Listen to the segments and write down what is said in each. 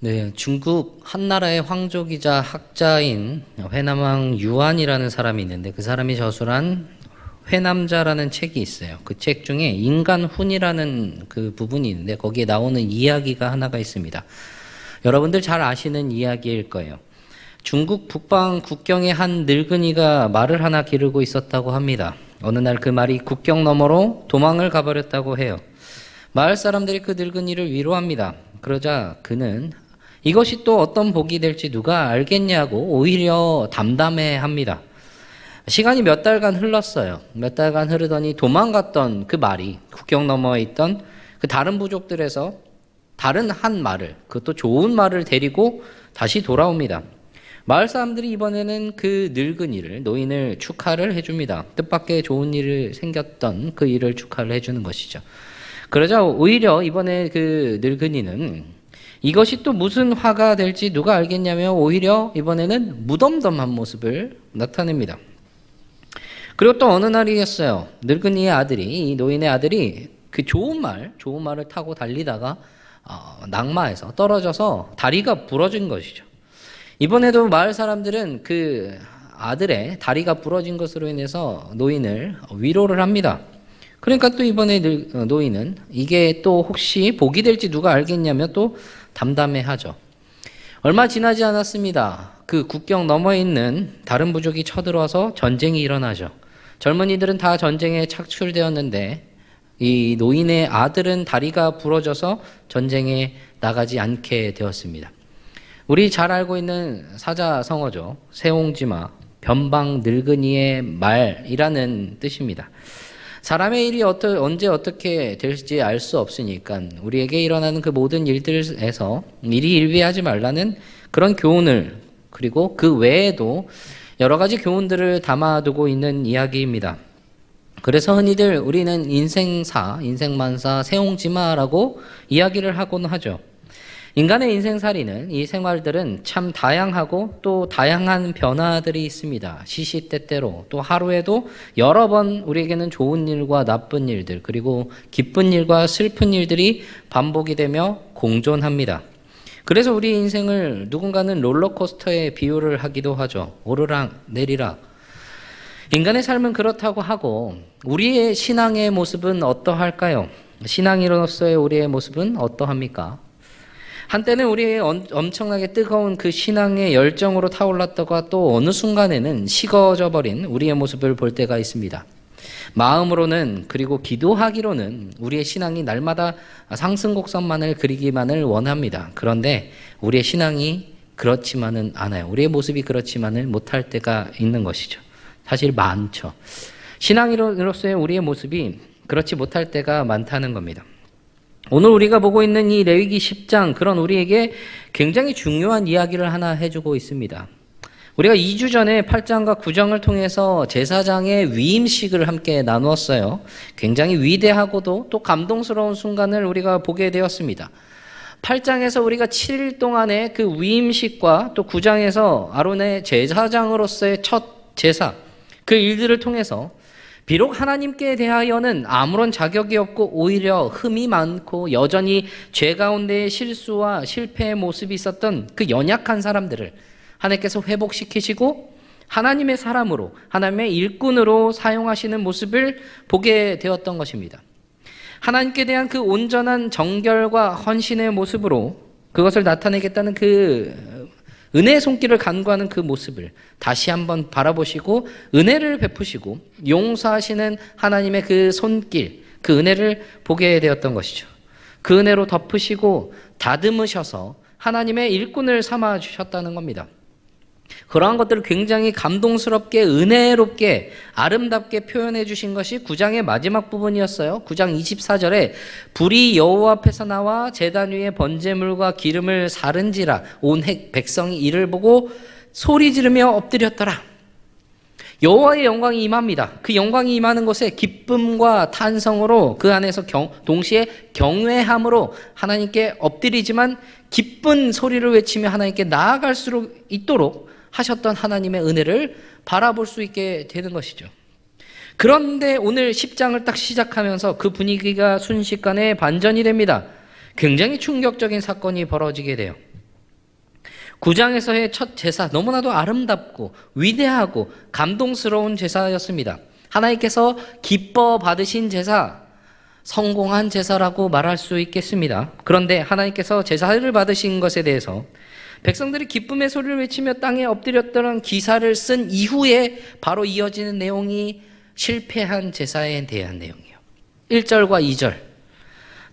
네, 중국 한나라의 황족이자 학자인 회남왕 유안이라는 사람이 있는데 그 사람이 저술한 회남자라는 책이 있어요. 그 책 중에 인간훈이라는 그 부분이 있는데 거기에 나오는 이야기가 하나가 있습니다. 여러분들 잘 아시는 이야기일 거예요. 중국 북방 국경에 한 늙은이가 말을 하나 기르고 있었다고 합니다. 어느 날 그 말이 국경 너머로 도망을 가버렸다고 해요. 마을 사람들이 그 늙은이를 위로합니다. 그러자 그는 이것이 또 어떤 복이 될지 누가 알겠냐고 오히려 담담해합니다. 시간이 몇 달간 흘렀어요. 몇 달간 흐르더니 도망갔던 그 말이 국경 너머에 있던 그 다른 부족들에서 다른 한 말을, 그것도 좋은 말을 데리고 다시 돌아옵니다. 마을 사람들이 이번에는 그 늙은이를, 노인을 축하를 해줍니다. 뜻밖의 좋은 일을 생겼던 그 일을 축하를 해주는 것이죠. 그러자 오히려 이번에 그 늙은이는 이것이 또 무슨 화가 될지 누가 알겠냐며 오히려 이번에는 무덤덤한 모습을 나타냅니다. 그리고 또 어느 날이었어요. 늙은이의 아들이, 이 노인의 아들이 그 좋은 말을 타고 달리다가 낙마해서 떨어져서 다리가 부러진 것이죠. 이번에도 마을 사람들은 그 아들의 다리가 부러진 것으로 인해서 노인을 위로를 합니다. 그러니까 또 이번에 노인은 이게 또 혹시 복이 될지 누가 알겠냐며 또 담담해하죠. 얼마 지나지 않았습니다. 그 국경 너머에 있는 다른 부족이 쳐들어와서 전쟁이 일어나죠. 젊은이들은 다 전쟁에 착출되었는데 이 노인의 아들은 다리가 부러져서 전쟁에 나가지 않게 되었습니다. 우리 잘 알고 있는 사자성어죠. 세옹지마, 변방 늙은이의 말이라는 뜻입니다. 사람의 일이 언제 어떻게 될지 알 수 없으니까 우리에게 일어나는 그 모든 일들에서 미리 일비하지 말라는 그런 교훈을, 그리고 그 외에도 여러 가지 교훈들을 담아두고 있는 이야기입니다. 그래서 흔히들 우리는 인생만사, 세옹지마라고 이야기를 하곤 하죠. 인간의 인생살이는, 이 생활들은 참 다양하고 또 다양한 변화들이 있습니다. 시시때때로, 또 하루에도 여러 번 우리에게는 좋은 일과 나쁜 일들, 그리고 기쁜 일과 슬픈 일들이 반복이 되며 공존합니다. 그래서 우리 인생을 누군가는 롤러코스터에 비유를 하기도 하죠. 오르락 내리락. 인간의 삶은 그렇다고 하고 우리의 신앙의 모습은 어떠할까요? 신앙인으로서의 우리의 모습은 어떠합니까? 한때는 우리의 엄청나게 뜨거운 그 신앙의 열정으로 타올랐다가 또 어느 순간에는 식어져 버린 우리의 모습을 볼 때가 있습니다. 마음으로는, 그리고 기도하기로는 우리의 신앙이 날마다 상승곡선만을 그리기만을 원합니다. 그런데 우리의 신앙이 그렇지만은 않아요. 우리의 모습이 그렇지만은 못할 때가 있는 것이죠. 사실 많죠. 신앙인으로서의 우리의 모습이 그렇지 못할 때가 많다는 겁니다. 오늘 우리가 보고 있는 이 레위기 10장, 그런 우리에게 굉장히 중요한 이야기를 하나 해주고 있습니다. 우리가 2주 전에 8장과 9장을 통해서 제사장의 위임식을 함께 나누었어요. 굉장히 위대하고도 또 감동스러운 순간을 우리가 보게 되었습니다. 8장에서 우리가 7일 동안의 그 위임식과 또 9장에서 아론의 제사장으로서의 첫 제사, 그 일들을 통해서 비록 하나님께 대하여는 아무런 자격이 없고 오히려 흠이 많고 여전히 죄 가운데의 실수와 실패의 모습이 있었던 그 연약한 사람들을 하나님께서 회복시키시고 하나님의 사람으로, 하나님의 일꾼으로 사용하시는 모습을 보게 되었던 것입니다. 하나님께 대한 그 온전한 정결과 헌신의 모습으로 그것을 나타내겠다는 그 은혜의 손길을 간구하는 그 모습을 다시 한번 바라보시고 은혜를 베푸시고 용서하시는 하나님의 그 손길, 그 은혜를 보게 되었던 것이죠. 그 은혜로 덮으시고 다듬으셔서 하나님의 일꾼을 삼아 주셨다는 겁니다. 그러한 것들을 굉장히 감동스럽게, 은혜롭게, 아름답게 표현해 주신 것이 9장의 마지막 부분이었어요. 9장 24절에 불이 여호와 앞에서 나와 제단 위에 번제물과 기름을 사른지라 온 백성이 이를 보고 소리 지르며 엎드렸더라. 여호와의 영광이 임합니다. 그 영광이 임하는 곳에 기쁨과 탄성으로, 그 안에서 동시에 경외함으로 하나님께 엎드리지만 기쁜 소리를 외치며 하나님께 나아갈 수 있도록 하셨던 하나님의 은혜를 바라볼 수 있게 되는 것이죠. 그런데 오늘 10장을 딱 시작하면서 그 분위기가 순식간에 반전이 됩니다. 굉장히 충격적인 사건이 벌어지게 돼요. 9장에서의 첫 제사, 너무나도 아름답고 위대하고 감동스러운 제사였습니다. 하나님께서 기뻐 받으신 제사, 성공한 제사라고 말할 수 있겠습니다. 그런데 하나님께서 제사를 받으신 것에 대해서 백성들이 기쁨의 소리를 외치며 땅에 엎드렸던 기사를 쓴 이후에 바로 이어지는 내용이 실패한 제사에 대한 내용이에요. 1절과 2절.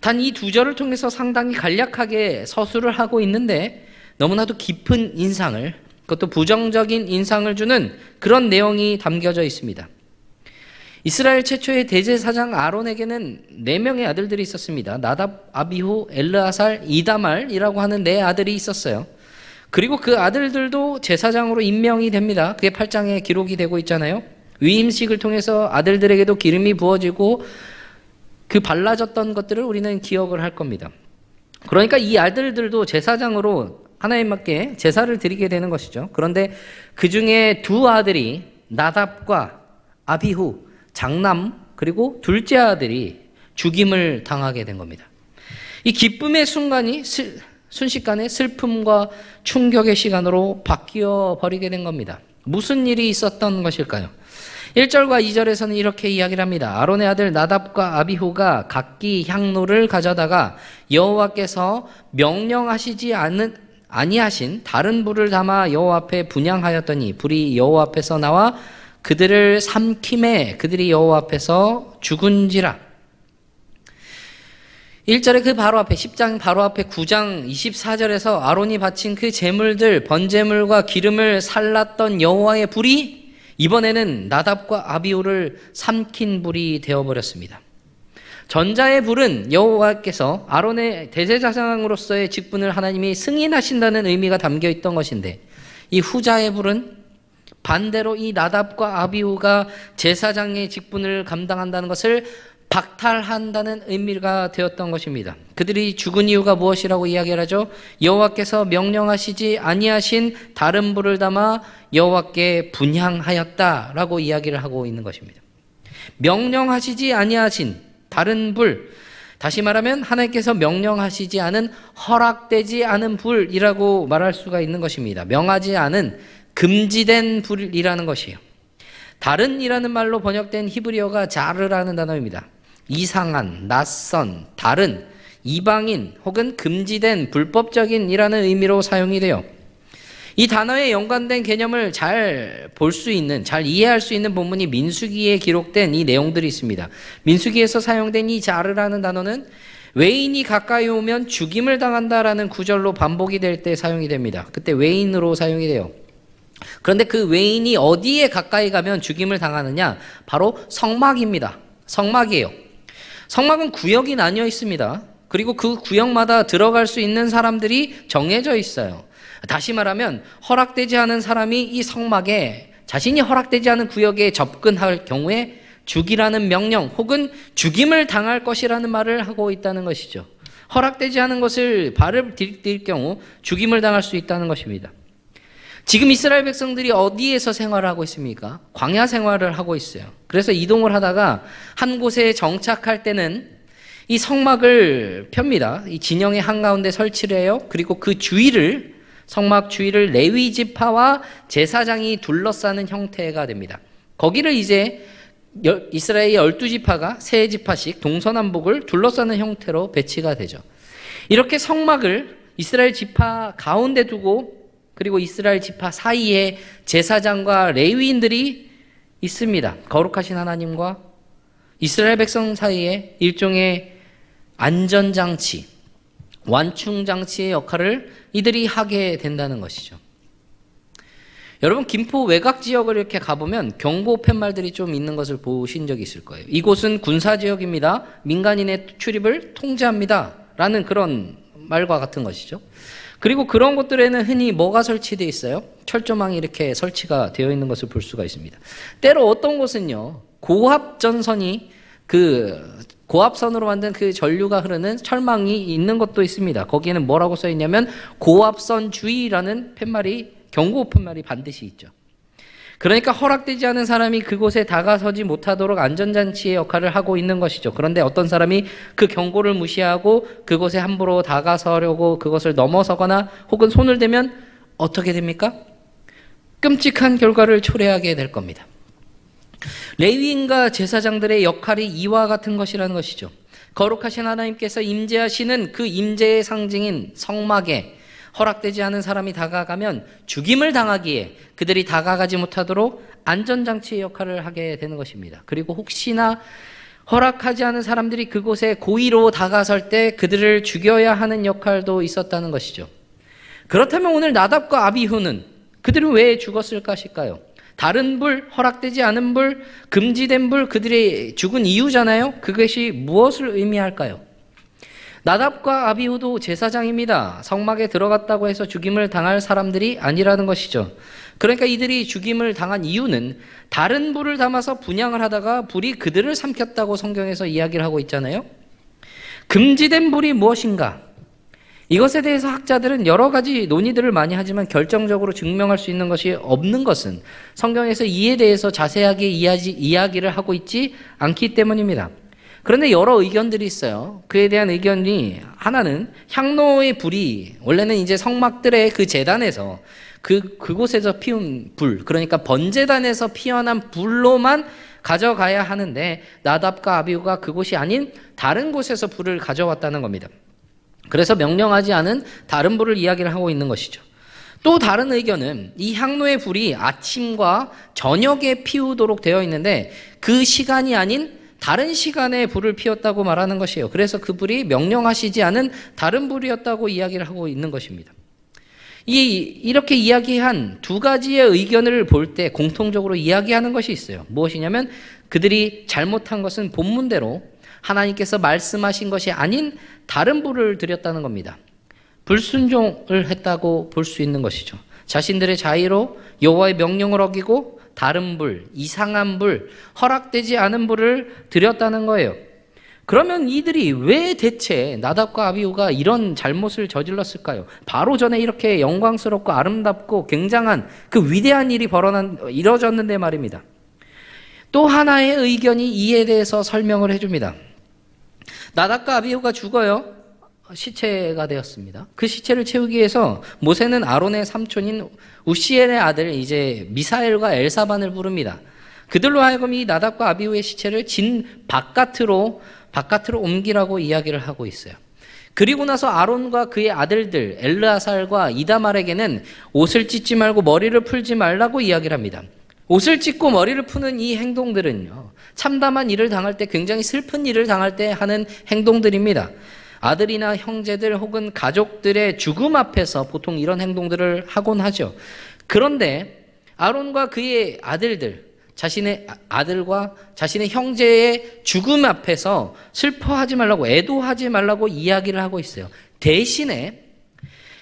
단 이 두 절을 통해서 상당히 간략하게 서술을 하고 있는데 너무나도 깊은 인상을, 그것도 부정적인 인상을 주는 그런 내용이 담겨져 있습니다. 이스라엘 최초의 대제사장 아론에게는 4명의 아들들이 있었습니다. 나답, 아비후, 엘르아살, 이다말이라고 하는 4아들이 있었어요. 그리고 그 아들들도 제사장으로 임명이 됩니다. 그게 8장에 기록이 되고 있잖아요. 위임식을 통해서 아들들에게도 기름이 부어지고 그 발라졌던 것들을 우리는 기억을 할 겁니다. 그러니까 이 아들들도 제사장으로 하나님께 제사를 드리게 되는 것이죠. 그런데 그 중에 2 아들이 나답과 아비후, 장남, 그리고 둘째 아들이 죽임을 당하게 된 겁니다. 이 기쁨의 순간이 순식간에 슬픔과 충격의 시간으로 바뀌어 버리게 된 겁니다. 무슨 일이 있었던 것일까요? 1절과 2절에서는 이렇게 이야기를 합니다. 아론의 아들 나답과 아비후가 각기 향로를 가져다가 여호와께서 명령하시지 아니하신 다른 불을 담아 여호와 앞에 분향하였더니 불이 여호와 앞에서 나와 그들을 삼킴에 그들이 여호와 앞에서 죽은지라. 1절에 그 바로 앞에 10장 바로 앞에 9장 24절에서 아론이 바친 그 제물들 번제물과 기름을 살랐던 여호와의 불이 이번에는 나답과 아비후를 삼킨 불이 되어버렸습니다. 전자의 불은 여호와께서 아론의 대제사장으로서의 직분을 하나님이 승인하신다는 의미가 담겨 있던 것인데, 이 후자의 불은 반대로 이 나답과 아비후가 제사장의 직분을 감당한다는 것을 박탈한다는 의미가 되었던 것입니다. 그들이 죽은 이유가 무엇이라고 이야기를 하죠? 여호와께서 명령하시지 아니하신 다른 불을 담아 여호와께 분향하였다라고 이야기를 하고 있는 것입니다. 명령하시지 아니하신 다른 불, 다시 말하면 하나님께서 명령하시지 않은 허락되지 않은 불이라고 말할 수가 있는 것입니다. 명하지 않은 금지된 불이라는 것이에요. 다른이라는 말로 번역된 히브리어가 자르라는 단어입니다. 이상한, 낯선, 다른, 이방인 혹은 금지된, 불법적인 이라는 의미로 사용이 돼요. 이 단어에 연관된 개념을 잘 볼 수 있는, 잘 이해할 수 있는 본문이 민수기에 기록된 이 내용들이 있습니다. 민수기에서 사용된 이 자르라는 단어는 외인이 가까이 오면 죽임을 당한다라는 구절로 반복이 될 때 사용이 됩니다. 그때 외인으로 사용이 돼요. 그런데 그 외인이 어디에 가까이 가면 죽임을 당하느냐? 바로 성막입니다. 성막이에요. 성막은 구역이 나뉘어 있습니다. 그리고 그 구역마다 들어갈 수 있는 사람들이 정해져 있어요. 다시 말하면 허락되지 않은 사람이 이 성막에, 자신이 허락되지 않은 구역에 접근할 경우에 죽이라는 명령 혹은 죽임을 당할 것이라는 말을 하고 있다는 것이죠. 허락되지 않은 것을 발을 디딜 경우 죽임을 당할 수 있다는 것입니다. 지금 이스라엘 백성들이 어디에서 생활을 하고 있습니까? 광야 생활을 하고 있어요. 그래서 이동을 하다가 한 곳에 정착할 때는 이 성막을 펴니다. 이 진영의 한가운데 설치를 해요. 그리고 그 주위를, 성막 주위를 레위 지파와 제사장이 둘러싸는 형태가 됩니다. 거기를 이제 이스라엘 12지파가 세 지파씩 동서남북을 둘러싸는 형태로 배치가 되죠. 이렇게 성막을 이스라엘 지파 가운데 두고, 그리고 이스라엘 지파 사이에 제사장과 레위인들이 있습니다. 거룩하신 하나님과 이스라엘 백성 사이에 일종의 안전장치, 완충장치의 역할을 이들이 하게 된다는 것이죠. 여러분, 김포 외곽 지역을 이렇게 가보면 경고 팻말들이 좀 있는 것을 보신 적이 있을 거예요. 이곳은 군사지역입니다. 민간인의 출입을 통제합니다. 라는 그런 말과 같은 것이죠. 그리고 그런 곳들에는 흔히 뭐가 설치되어 있어요? 철조망이 이렇게 설치가 되어 있는 것을 볼 수가 있습니다. 때로 어떤 곳은요, 고압전선이 고압선으로 만든 그 전류가 흐르는 철망이 있는 것도 있습니다. 거기에는 뭐라고 써 있냐면 고압선 주의라는 팻말이, 경고 팻말이 반드시 있죠. 그러니까 허락되지 않은 사람이 그곳에 다가서지 못하도록 안전장치의 역할을 하고 있는 것이죠. 그런데 어떤 사람이 그 경고를 무시하고 그곳에 함부로 다가서려고 그것을 넘어서거나 혹은 손을 대면 어떻게 됩니까? 끔찍한 결과를 초래하게 될 겁니다. 레위인과 제사장들의 역할이 이와 같은 것이라는 것이죠. 거룩하신 하나님께서 임재하시는 그 임재의 상징인 성막에 허락되지 않은 사람이 다가가면 죽임을 당하기에 그들이 다가가지 못하도록 안전장치의 역할을 하게 되는 것입니다. 그리고 혹시나 허락하지 않은 사람들이 그곳에 고의로 다가설 때 그들을 죽여야 하는 역할도 있었다는 것이죠. 그렇다면 오늘 나답과 아비후는 그들은 왜 죽었을까 싶까요? 다른 불, 허락되지 않은 불, 금지된 불, 그들이 죽은 이유잖아요. 그것이 무엇을 의미할까요? 나답과 아비후도 제사장입니다. 성막에 들어갔다고 해서 죽임을 당할 사람들이 아니라는 것이죠. 그러니까 이들이 죽임을 당한 이유는 다른 불을 담아서 분향을 하다가 불이 그들을 삼켰다고 성경에서 이야기를 하고 있잖아요. 금지된 불이 무엇인가? 이것에 대해서 학자들은 여러 가지 논의들을 많이 하지만 결정적으로 증명할 수 있는 것이 없는 것은 성경에서 이에 대해서 자세하게 이야기를 하고 있지 않기 때문입니다. 그런데 여러 의견들이 있어요. 그에 대한 의견이 하나는 향로의 불이 원래는 이제 성막들의 그 제단에서 그곳에서 피운 불, 그러니까 번제단에서 피어난 불로만 가져가야 하는데 나답과 아비후가 그곳이 아닌 다른 곳에서 불을 가져왔다는 겁니다. 그래서 명령하지 않은 다른 불을 이야기를 하고 있는 것이죠. 또 다른 의견은 이 향로의 불이 아침과 저녁에 피우도록 되어 있는데 그 시간이 아닌 다른 시간에 불을 피웠다고 말하는 것이에요. 그래서 그 불이 명령하시지 않은 다른 불이었다고 이야기를 하고 있는 것입니다. 이렇게 이야기한 두 가지의 의견을 볼 때 공통적으로 이야기하는 것이 있어요. 무엇이냐면 그들이 잘못한 것은 본문대로 하나님께서 말씀하신 것이 아닌 다른 불을 드렸다는 겁니다. 불순종을 했다고 볼 수 있는 것이죠. 자신들의 자의로 여호와의 명령을 어기고 다른 불, 이상한 불, 허락되지 않은 불을 드렸다는 거예요. 그러면 이들이 왜 대체 나답과 아비후가 이런 잘못을 저질렀을까요? 바로 전에 이렇게 영광스럽고 아름답고 굉장한 그 위대한 일이 이뤄졌는데 말입니다. 또 하나의 의견이 이에 대해서 설명을 해줍니다. 나답과 아비후가 죽어요. 시체가 되었습니다. 그 시체를 채우기 위해서 모세는 아론의 삼촌인 우시엘의 아들 이제 미사엘과 엘사반을 부릅니다. 그들로 하여금 이 나답과 아비후의 시체를 진 바깥으로 옮기라고 이야기를 하고 있어요. 그리고 나서 아론과 그의 아들들 엘르아살과 이다말에게는 옷을 찢지 말고 머리를 풀지 말라고 이야기를 합니다. 옷을 찢고 머리를 푸는 이 행동들은요, 참담한 일을 당할 때, 굉장히 슬픈 일을 당할 때 하는 행동들입니다. 아들이나 형제들 혹은 가족들의 죽음 앞에서 보통 이런 행동들을 하곤 하죠. 그런데 아론과 그의 아들들, 자신의 아들과 자신의 형제의 죽음 앞에서 슬퍼하지 말라고, 애도하지 말라고 이야기를 하고 있어요. 대신에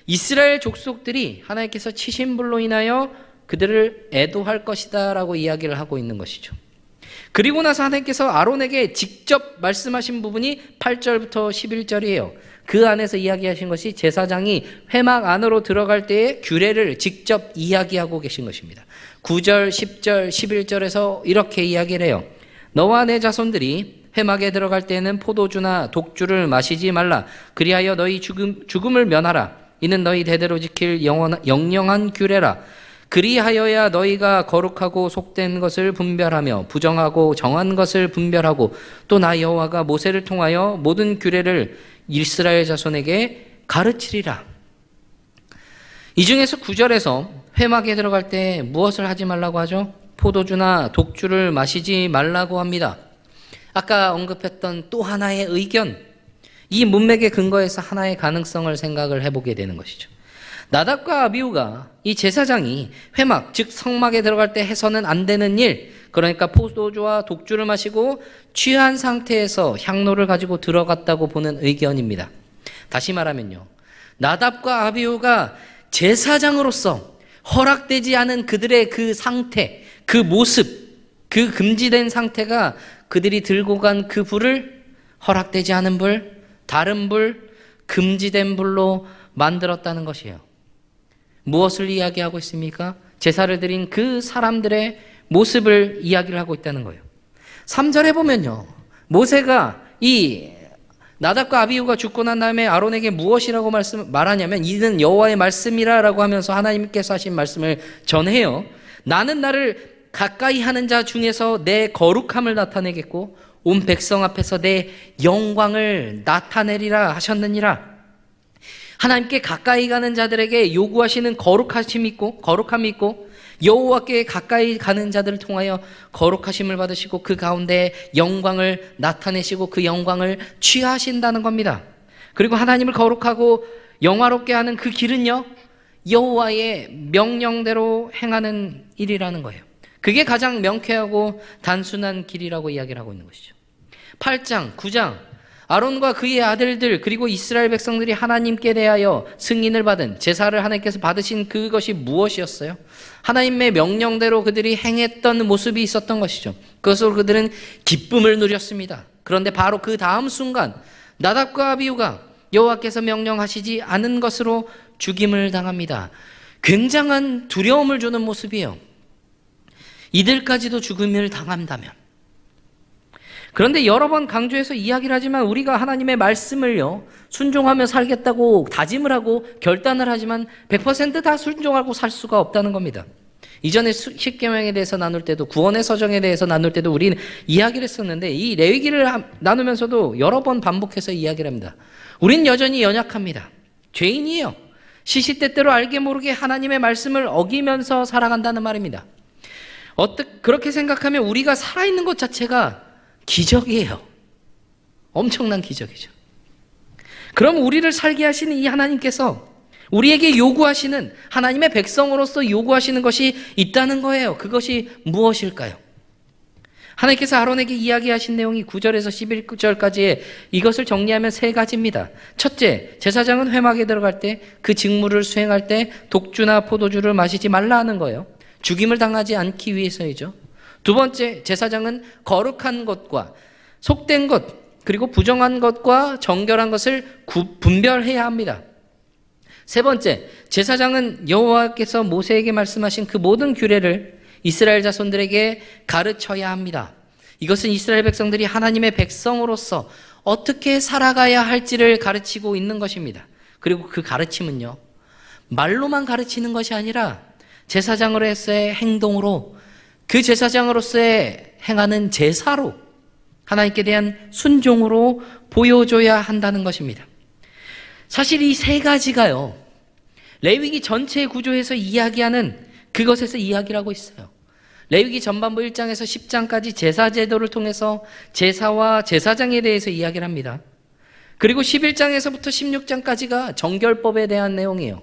이스라엘 족속들이 하나님께서 치신 불로 인하여 그들을 애도할 것이다 라고 이야기를 하고 있는 것이죠. 그리고 나서 하나님께서 아론에게 직접 말씀하신 부분이 8절부터 11절이에요. 그 안에서 이야기하신 것이 제사장이 회막 안으로 들어갈 때의 규례를 직접 이야기하고 계신 것입니다. 9절, 10절, 11절에서 이렇게 이야기를 해요. 너와 내 자손들이 회막에 들어갈 때에는 포도주나 독주를 마시지 말라. 그리하여 너희 죽음을 면하라. 이는 너희 대대로 지킬 영영한 규례라. 그리하여야 너희가 거룩하고 속된 것을 분별하며 부정하고 정한 것을 분별하고 또 나 여호와가 모세를 통하여 모든 규례를 이스라엘 자손에게 가르치리라. 이 중에서 9절에서 회막에 들어갈 때 무엇을 하지 말라고 하죠? 포도주나 독주를 마시지 말라고 합니다. 아까 언급했던 또 하나의 의견, 이 문맥의 근거에서 하나의 가능성을 생각을 해보게 되는 것이죠. 나답과 아비후가 이 제사장이 회막, 즉 성막에 들어갈 때 해서는 안 되는 일, 그러니까 포도주와 독주를 마시고 취한 상태에서 향로를 가지고 들어갔다고 보는 의견입니다. 다시 말하면요, 나답과 아비후가 제사장으로서 허락되지 않은 그들의 그 상태, 그 모습, 그 금지된 상태가 그들이 들고 간 그 불을 허락되지 않은 불, 다른 불, 금지된 불로 만들었다는 것이에요. 무엇을 이야기하고 있습니까? 제사를 드린 그 사람들의 모습을 이야기를 하고 있다는 거예요. 3절에 보면요, 모세가 이 나답과 아비후가 죽고 난 다음에 아론에게 무엇이라고 말하냐면 이는 여호와의 말씀이라라고 하면서 하나님께서 하신 말씀을 전해요. 나는 나를 가까이 하는 자 중에서 내 거룩함을 나타내겠고 온 백성 앞에서 내 영광을 나타내리라 하셨느니라. 하나님께 가까이 가는 자들에게 요구하시는 거룩함이 있고 여호와께 가까이 가는 자들을 통하여 거룩하심을 받으시고 그 가운데 영광을 나타내시고 그 영광을 취하신다는 겁니다. 그리고 하나님을 거룩하고 영화롭게 하는 그 길은요, 여호와의 명령대로 행하는 일이라는 거예요. 그게 가장 명쾌하고 단순한 길이라고 이야기를 하고 있는 것이죠. 8장, 9장 아론과 그의 아들들 그리고 이스라엘 백성들이 하나님께 대하여 승인을 받은 제사를 하나님께서 받으신 그것이 무엇이었어요? 하나님의 명령대로 그들이 행했던 모습이 있었던 것이죠. 그것으로 그들은 기쁨을 누렸습니다. 그런데 바로 그 다음 순간 나답과 아비후가 여호와께서 명령하시지 않은 것으로 죽임을 당합니다. 굉장한 두려움을 주는 모습이에요. 이들까지도 죽음을 당한다면. 그런데 여러 번 강조해서 이야기를 하지만 우리가 하나님의 말씀을요, 순종하며 살겠다고 다짐을 하고 결단을 하지만 100% 다 순종하고 살 수가 없다는 겁니다. 이전에 십계명에 대해서 나눌 때도 구원의 서정에 대해서 나눌 때도 우리는 이야기를 했었는데 이 레위기를 나누면서도 여러 번 반복해서 이야기를 합니다. 우린 여전히 연약합니다. 죄인이에요. 시시때때로 알게 모르게 하나님의 말씀을 어기면서 살아간다는 말입니다. 그렇게 생각하면 우리가 살아있는 것 자체가 기적이에요. 엄청난 기적이죠. 그럼 우리를 살게 하시는 이 하나님께서 우리에게 요구하시는, 하나님의 백성으로서 요구하시는 것이 있다는 거예요. 그것이 무엇일까요? 하나님께서 아론에게 이야기하신 내용이 9절에서 11절까지의 이것을 정리하면 세 가지입니다. 첫째, 제사장은 회막에 들어갈 때 그 직무를 수행할 때 독주나 포도주를 마시지 말라 하는 거예요. 죽임을 당하지 않기 위해서이죠. 두 번째, 제사장은 거룩한 것과 속된 것 그리고 부정한 것과 정결한 것을 분별해야 합니다. 세 번째, 제사장은 여호와께서 모세에게 말씀하신 그 모든 규례를 이스라엘 자손들에게 가르쳐야 합니다. 이것은 이스라엘 백성들이 하나님의 백성으로서 어떻게 살아가야 할지를 가르치고 있는 것입니다. 그리고 그 가르침은요, 말로만 가르치는 것이 아니라 제사장으로서의 행동으로, 그 제사장으로서의 행하는 제사로, 하나님께 대한 순종으로 보여줘야 한다는 것입니다. 사실 이 세 가지가요, 레위기 전체의 구조에서 이야기하는 그것에서 이야기를 하고 있어요. 레위기 전반부 1장에서 10장까지 제사 제도를 통해서 제사와 제사장에 대해서 이야기를 합니다. 그리고 11장에서부터 16장까지가 정결법에 대한 내용이에요.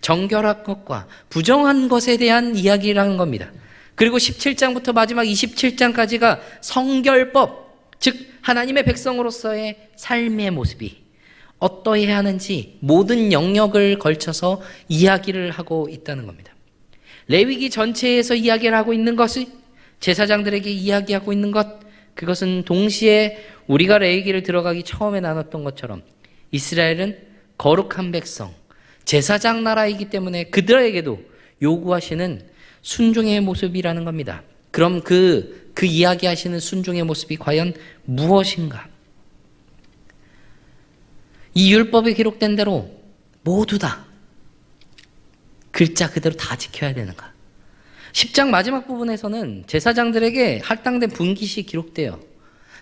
정결한 것과 부정한 것에 대한 이야기를 하는 겁니다. 그리고 17장부터 마지막 27장까지가 성결법, 즉 하나님의 백성으로서의 삶의 모습이 어떠해야 하는지 모든 영역을 걸쳐서 이야기를 하고 있다는 겁니다. 레위기 전체에서 이야기를 하고 있는 것이 제사장들에게 이야기하고 있는 것, 그것은 동시에 우리가 레위기를 들어가기 처음에 나눴던 것처럼 이스라엘은 거룩한 백성, 제사장 나라이기 때문에 그들에게도 요구하시는 순종의 모습이라는 겁니다. 그럼 그 이야기하시는 순종의 모습이 과연 무엇인가? 이 율법에 기록된 대로 모두 다 글자 그대로 다 지켜야 되는가? 10장 마지막 부분에서는 제사장들에게 할당된 분깃이 기록돼요.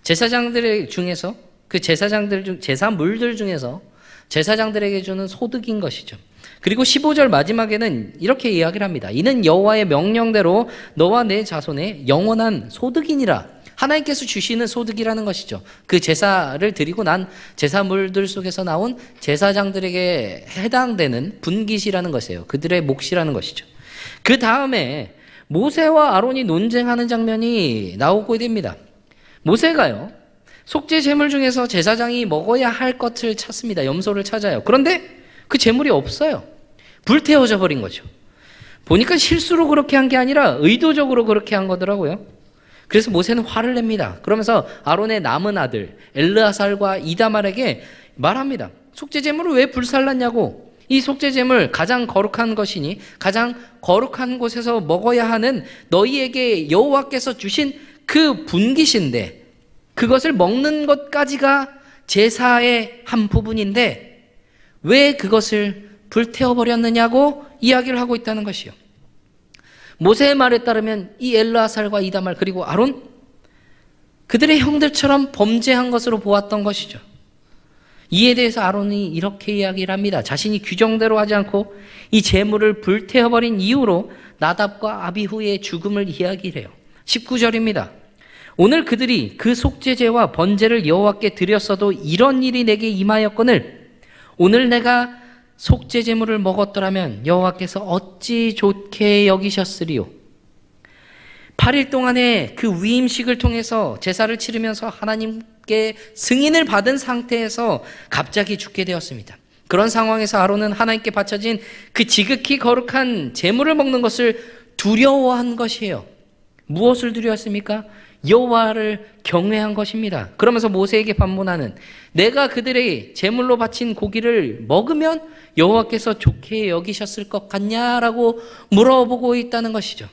제사장들 중에서 그 제사물들 중에서 제사장들에게 주는 소득인 것이죠. 그리고 15절 마지막에는 이렇게 이야기를 합니다. 이는 여호와의 명령대로 너와 내 자손의 영원한 소득이니라. 하나님께서 주시는 소득이라는 것이죠. 그 제사를 드리고 난 제사물들 속에서 나온 제사장들에게 해당되는 분깃이라는 것이에요. 그들의 몫이라는 것이죠. 그 다음에 모세와 아론이 논쟁하는 장면이 나오고 됩니다. 모세가요, 속죄 제물 중에서 제사장이 먹어야 할 것을 찾습니다. 염소를 찾아요. 그런데 그 제물이 없어요. 불태워져 버린 거죠. 보니까 실수로 그렇게 한 게 아니라 의도적으로 그렇게 한 거더라고요. 그래서 모세는 화를 냅니다. 그러면서 아론의 남은 아들 엘르아살과 이다말에게 말합니다. 속죄제물을 왜 불살랐냐고. 이 속죄제물 가장 거룩한 것이니 가장 거룩한 곳에서 먹어야 하는 너희에게 여호와께서 주신 그 분깃인데 그것을 먹는 것까지가 제사의 한 부분인데 왜 그것을 불태워버렸느냐고 이야기를 하고 있다는 것이요. 모세의 말에 따르면 이 엘르아살과 이다말 그리고 아론, 그들의 형들처럼 범죄한 것으로 보았던 것이죠. 이에 대해서 아론이 이렇게 이야기를 합니다. 자신이 규정대로 하지 않고 이 제물을 불태워버린 이유로 나답과 아비후의 죽음을 이야기를 해요. 19절입니다. 오늘 그들이 그 속죄제와 번제를 여호와께 드렸어도 이런 일이 내게 임하였거늘 오늘 내가 속죄제물을 먹었더라면 여호와께서 어찌 좋게 여기셨으리요. 8일 동안의 그 위임식을 통해서 제사를 치르면서 하나님께 승인을 받은 상태에서 갑자기 죽게 되었습니다. 그런 상황에서 아론은 하나님께 바쳐진 그 지극히 거룩한 제물을 먹는 것을 두려워한 것이에요. 무엇을 두려웠습니까? 여호와를 경외한 것입니다. 그러면서 모세에게 반문하는, 내가 그들의 제물로 바친 고기를 먹으면 여호와께서 좋게 여기셨을 것 같냐라고 물어보고 있다는 것이죠.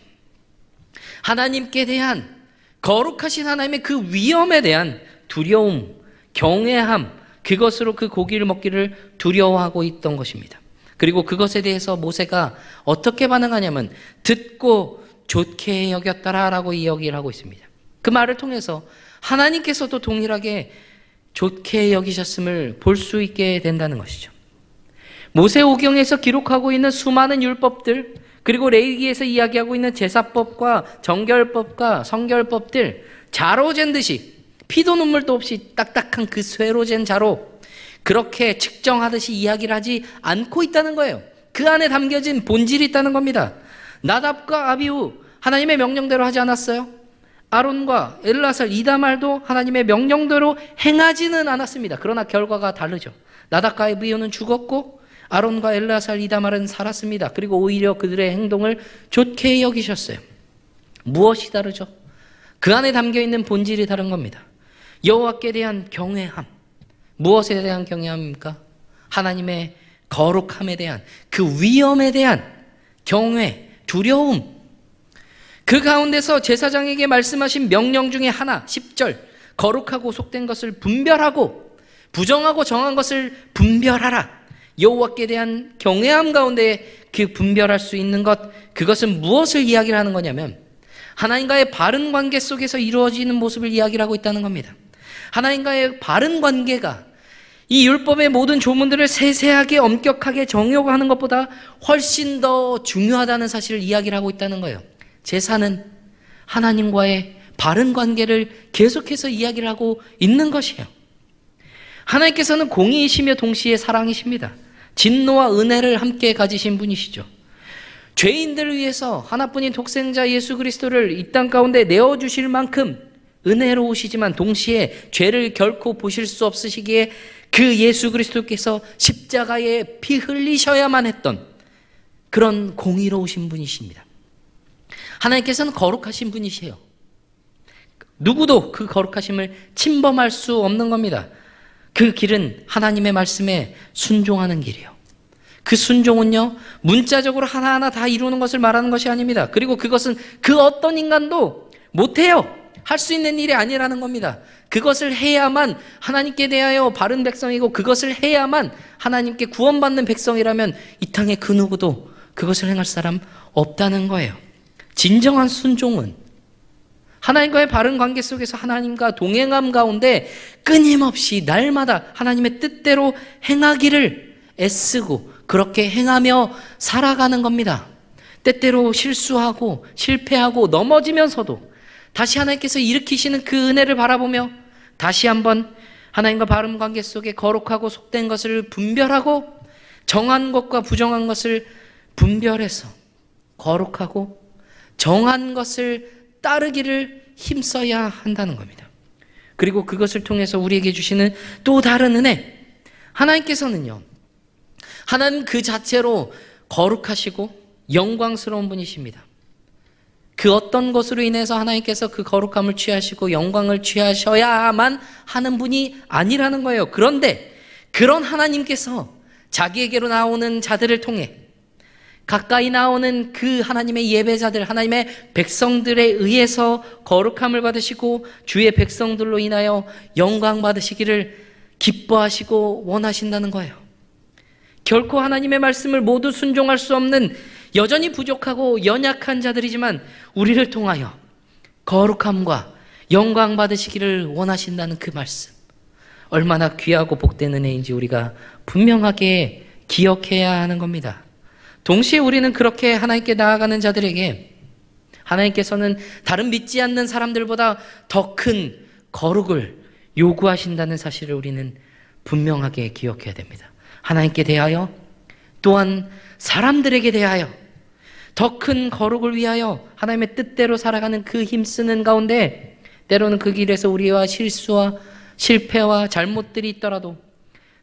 하나님께 대한, 거룩하신 하나님의 그 위엄에 대한 두려움, 경외함, 그것으로 그 고기를 먹기를 두려워하고 있던 것입니다. 그리고 그것에 대해서 모세가 어떻게 반응하냐면 듣고 좋게 여겼더라라고 이야기를 하고 있습니다. 그 말을 통해서 하나님께서도 동일하게 좋게 여기셨음을 볼 수 있게 된다는 것이죠. 모세오경에서 기록하고 있는 수많은 율법들, 그리고 레위기에서 이야기하고 있는 제사법과 정결법과 성결법들, 자로 잰 듯이 피도 눈물도 없이 딱딱한 그 쇠로 잰 자로 그렇게 측정하듯이 이야기를 하지 않고 있다는 거예요. 그 안에 담겨진 본질이 있다는 겁니다. 나답과 아비후 하나님의 명령대로 하지 않았어요? 아론과 엘르아살, 이다말도 하나님의 명령대로 행하지는 않았습니다. 그러나 결과가 다르죠. 나답과 아비후는 죽었고 아론과 엘르아살, 이다말은 살았습니다. 그리고 오히려 그들의 행동을 좋게 여기셨어요. 무엇이 다르죠? 그 안에 담겨있는 본질이 다른 겁니다. 여호와께 대한 경외함. 무엇에 대한 경외함입니까? 하나님의 거룩함에 대한, 그 위엄에 대한 경외, 두려움. 그 가운데서 제사장에게 말씀하신 명령 중에 하나, 10절, 거룩하고 속된 것을 분별하고 부정하고 정한 것을 분별하라. 여호와께 대한 경외함 가운데 그 분별할 수 있는 것, 그것은 무엇을 이야기를 하는 거냐면 하나님과의 바른 관계 속에서 이루어지는 모습을 이야기를 하고 있다는 겁니다. 하나님과의 바른 관계가 이 율법의 모든 조문들을 세세하게 엄격하게 정욕하는 것보다 훨씬 더 중요하다는 사실을 이야기를 하고 있다는 거예요. 제사는 하나님과의 바른 관계를 계속해서 이야기를 하고 있는 것이에요. 하나님께서는 공의이시며 동시에 사랑이십니다. 진노와 은혜를 함께 가지신 분이시죠. 죄인들을 위해서 하나뿐인 독생자 예수 그리스도를 이 땅 가운데 내어주실 만큼 은혜로우시지만 동시에 죄를 결코 보실 수 없으시기에 그 예수 그리스도께서 십자가에 피 흘리셔야만 했던 그런 공의로우신 분이십니다. 하나님께서는 거룩하신 분이세요. 누구도 그 거룩하심을 침범할 수 없는 겁니다. 그 길은 하나님의 말씀에 순종하는 길이에요. 그 순종은요, 문자적으로 하나하나 다 이루는 것을 말하는 것이 아닙니다. 그리고 그것은 그 어떤 인간도 못해요. 할 수 있는 일이 아니라는 겁니다. 그것을 해야만 하나님께 대하여 바른 백성이고 그것을 해야만 하나님께 구원받는 백성이라면 이 땅에 그 누구도 그것을 행할 사람 없다는 거예요. 진정한 순종은 하나님과의 바른 관계 속에서 하나님과 동행함 가운데 끊임없이 날마다 하나님의 뜻대로 행하기를 애쓰고 그렇게 행하며 살아가는 겁니다. 때때로 실수하고 실패하고 넘어지면서도 다시 하나님께서 일으키시는 그 은혜를 바라보며 다시 한번 하나님과 바른 관계 속에 거룩하고 속된 것을 분별하고 정한 것과 부정한 것을 분별해서 거룩하고 정한 것을 따르기를 힘써야 한다는 겁니다. 그리고 그것을 통해서 우리에게 주시는 또 다른 은혜, 하나님께서는요, 하나님 그 자체로 거룩하시고 영광스러운 분이십니다. 그 어떤 것으로 인해서 하나님께서 그 거룩함을 취하시고 영광을 취하셔야만 하는 분이 아니라는 거예요. 그런데 그런 하나님께서 자기에게로 나오는 자들을 통해 가까이 나오는 그 하나님의 예배자들, 하나님의 백성들에 의해서 거룩함을 받으시고 주의 백성들로 인하여 영광 받으시기를 기뻐하시고 원하신다는 거예요. 결코 하나님의 말씀을 모두 순종할 수 없는 여전히 부족하고 연약한 자들이지만 우리를 통하여 거룩함과 영광 받으시기를 원하신다는 그 말씀, 얼마나 귀하고 복된 은혜인지 우리가 분명하게 기억해야 하는 겁니다. 동시에 우리는 그렇게 하나님께 나아가는 자들에게 하나님께서는 다른 믿지 않는 사람들보다 더 큰 거룩을 요구하신다는 사실을 우리는 분명하게 기억해야 됩니다. 하나님께 대하여 또한 사람들에게 대하여 더 큰 거룩을 위하여 하나님의 뜻대로 살아가는 그 힘쓰는 가운데 때로는 그 길에서 우리와 실수와 실패와 잘못들이 있더라도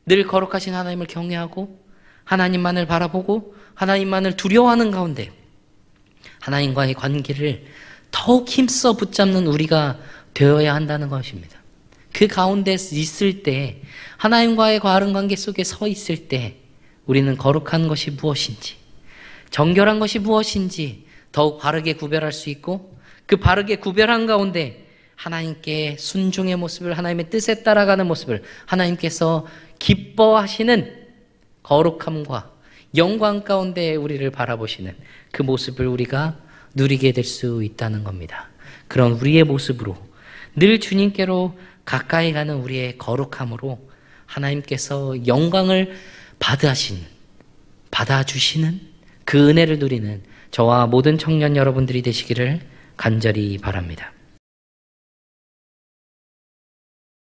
늘 거룩하신 하나님을 경외하고 하나님만을 바라보고 하나님만을 두려워하는 가운데 하나님과의 관계를 더욱 힘써 붙잡는 우리가 되어야 한다는 것입니다. 그 가운데 있을 때, 하나님과의 바른 관계 속에 서 있을 때 우리는 거룩한 것이 무엇인지, 정결한 것이 무엇인지 더욱 바르게 구별할 수 있고, 그 바르게 구별한 가운데 하나님께 순종의 모습을, 하나님의 뜻에 따라가는 모습을, 하나님께서 기뻐하시는 거룩함과 영광 가운데 우리를 바라보시는 그 모습을 우리가 누리게 될 수 있다는 겁니다. 그런 우리의 모습으로 늘 주님께로 가까이 가는 우리의 거룩함으로 하나님께서 영광을 받아주시는 그 은혜를 누리는 저와 모든 청년 여러분들이 되시기를 간절히 바랍니다.